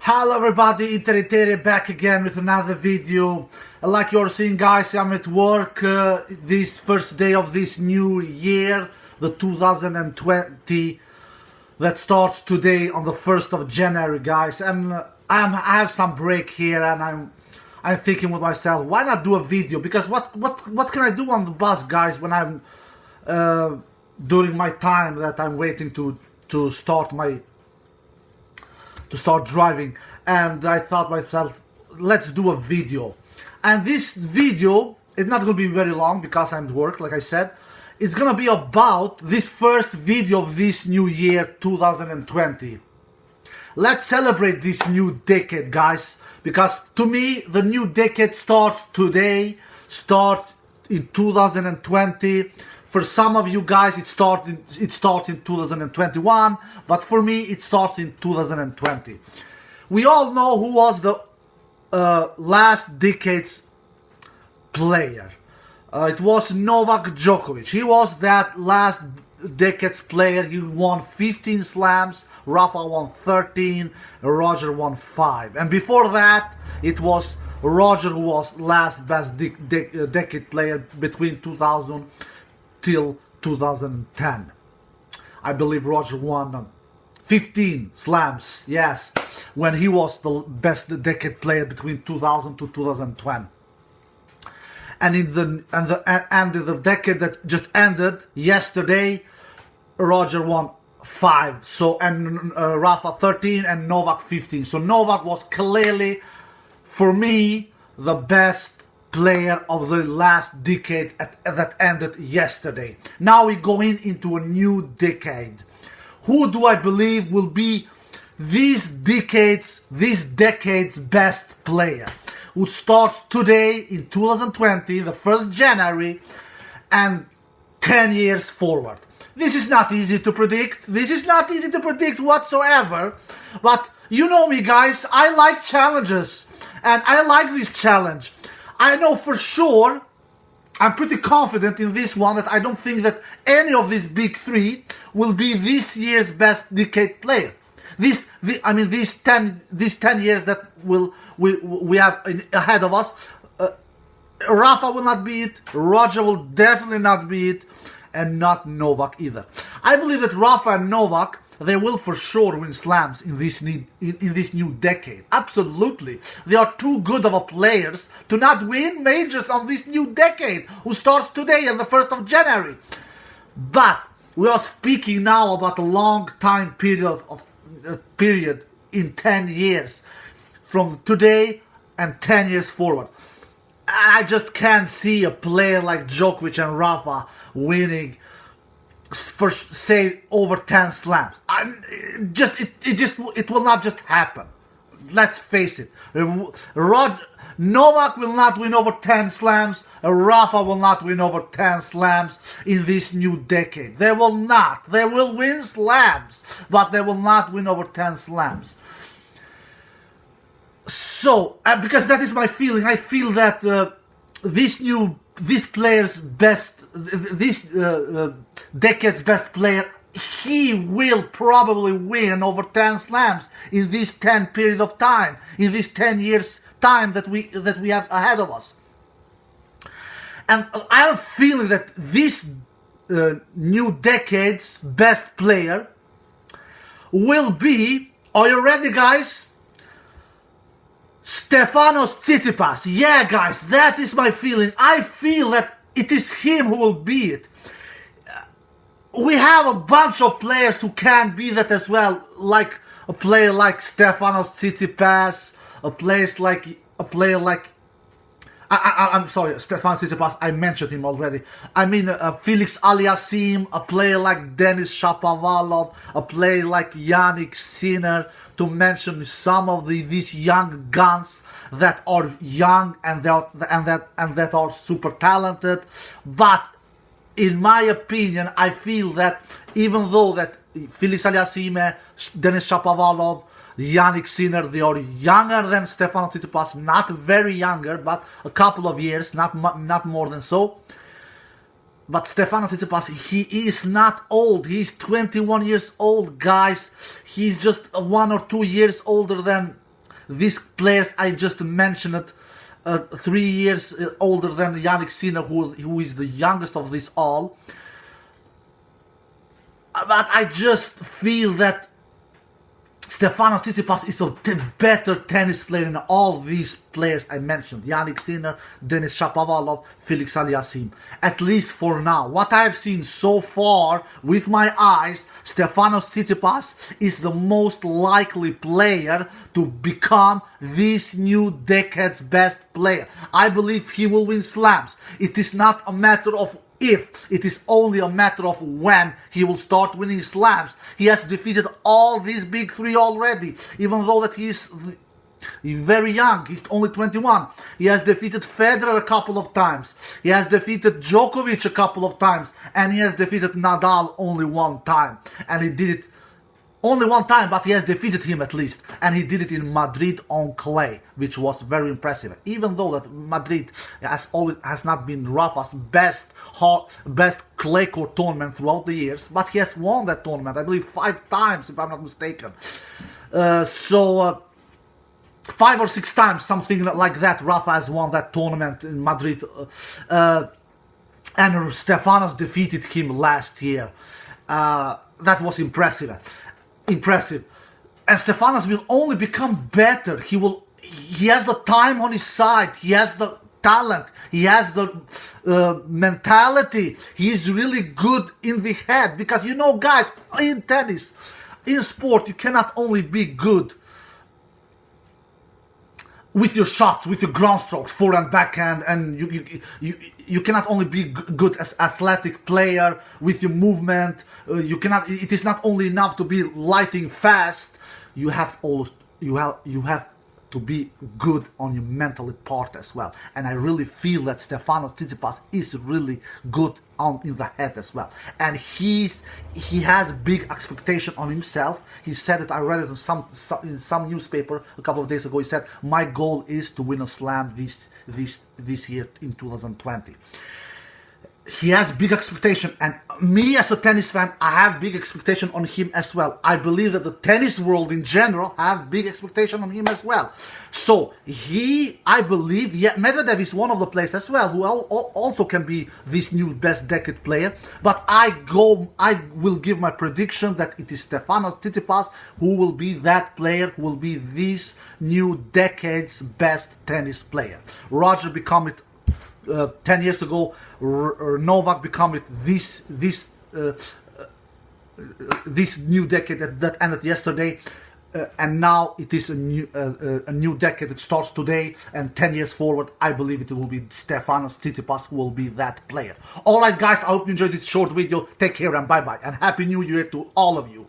Hello everybody, Interitere back again with another video. Like you're seeing guys, I'm at work this first day of this new year, the 2020, that starts today on the 1st of January guys. And I have some break here and I'm thinking with myself, why not do a video? Because what can I do on the bus guys when I'm during my time that I'm waiting to start driving. And I thought myself, let's do a video. And this video is not going to be very long because I'm at work, like I said. It's going to be about this first video of this new year 2020. Let's celebrate this new decade guys, because to me the new decade starts today, starts in 2020. For some of you guys it starts in 2021, but for me it starts in 2020. We all know who was the last decade's player. It was Novak Djokovic. He was that last decade's player. He won 15 slams, Rafa won 13, Roger won 5. And before that, it was Roger who was last best decade player between 2000 till 2010. I believe Roger won 15 slams, yes, when he was the best decade player between 2000 to 2010. And in the decade that just ended yesterday, Roger won 5. So and Rafa 13 and Novak 15. So Novak was clearly, for me, the best player of the last decade that ended yesterday. Now we're going into a new decade. Who do I believe will be this decade's best player? Who starts today in 2020, the 1st January, and 10 years forward. This is not easy to predict. This is not easy to predict whatsoever. But you know me guys, I like challenges. And I like this challenge. I know for sure, I'm pretty confident in this one, that I don't think that any of these big three will be this year's best decade player. These 10 years that we have ahead of us, Rafa will not be it, Roger will definitely not be it, and not Novak either. I believe that Rafa and Novak, they will for sure win slams in this new decade. Absolutely. They are too good of a players to not win majors on this new decade, who starts today on the 1st of January. But we are speaking now about a long time period in 10 years. From today and 10 years forward. I just can't see a player like Djokovic and Rafa winning for say over 10 slams. It will not just happen. Let's face it. Novak will not win over 10 slams. Rafa will not win over 10 slams in this new decade. They will not. They will win slams, but they will not win over 10 slams. So, because that is my feeling. I feel that this decade's best player, he will probably win over 10 slams in this 10 period of time, in this 10 years time that we have ahead of us. And I have a feeling that this new decade's best player will be, are you ready guys? Stefanos Tsitsipas. Yeah guys, that is my feeling. I feel that it is him who will be it. We have a bunch of players who can be that as well, like a player like Stefanos Tsitsipas, a player like I'm sorry, Stefanos Tsitsipas, I mentioned him already. I mean Felix Aliassime, a player like Denis Shapovalov, a player like Yannick Sinner, to mention some of these young guns that are young and that are super talented. But in my opinion, I feel that even though that Felix Aliassime, Denis Shapovalov, Yannick Sinner, they are younger than Stefanos Tsitsipas, not very younger, but a couple of years, not more than so. But Stefanos Tsitsipas, he is not old. He's 21 years old, guys. He's just 1 or 2 years older than these players I just mentioned, 3 years older than Jannik Sinner, who is the youngest of these all. But I just feel that Stefanos Tsitsipas is a better tennis player than all these players I mentioned. Jannik Sinner, Denis Shapovalov, Felix Aliassime. At least for now. What I've seen so far with my eyes, Stefanos Tsitsipas is the most likely player to become this new decade's best player. I believe he will win slams. It is not a matter of if, it is only a matter of when he will start winning slams. He has defeated all these big three already, even though that he's very young, he's only 21. He has defeated Federer a couple of times, he has defeated Djokovic a couple of times, and he has defeated Nadal only one time. And he did it only one time, but he has defeated him at least, and he did it in Madrid on clay, which was very impressive. Even though that Madrid has not been Rafa's best clay court tournament throughout the years, but he has won that tournament, I believe 5 times, if I'm not mistaken. 5 or 6 times, something like that. Rafa has won that tournament in Madrid, and Stefanos defeated him last year. That was impressive. And Stefanos will only become better. He has the time on his side, he has the talent, he has the mentality, he is really good in the head. Because you know, guys, in tennis, in sport, you cannot only be good with your shots, with your ground strokes, forehand, backhand, and you cannot only be good as athletic player with your movement. It is not only enough to be lighting fast. You have to be good on your mental part as well. And I really feel that Stefanos Tsitsipas is really good in the head as well. And he has big expectation on himself. He said it, I read it in some newspaper a couple of days ago. He said, my goal is to win a slam this year in 2020. He has big expectation, and me as a tennis fan, I have big expectation on him as well. I believe that the tennis world in general have big expectation on him as well. So I believe, Medvedev is one of the players as well who also can be this new best decade player. But I will give my prediction that it is Stefanos Tsitsipas who will be that player, who will be this new decade's best tennis player. Roger become it 10 years ago, Novak become it this new decade that ended yesterday, and now it is a new decade that starts today, and 10 years forward, I believe it will be Stefanos Tsitsipas who will be that player. Alright guys, I hope you enjoyed this short video. Take care and bye bye, and Happy New Year to all of you.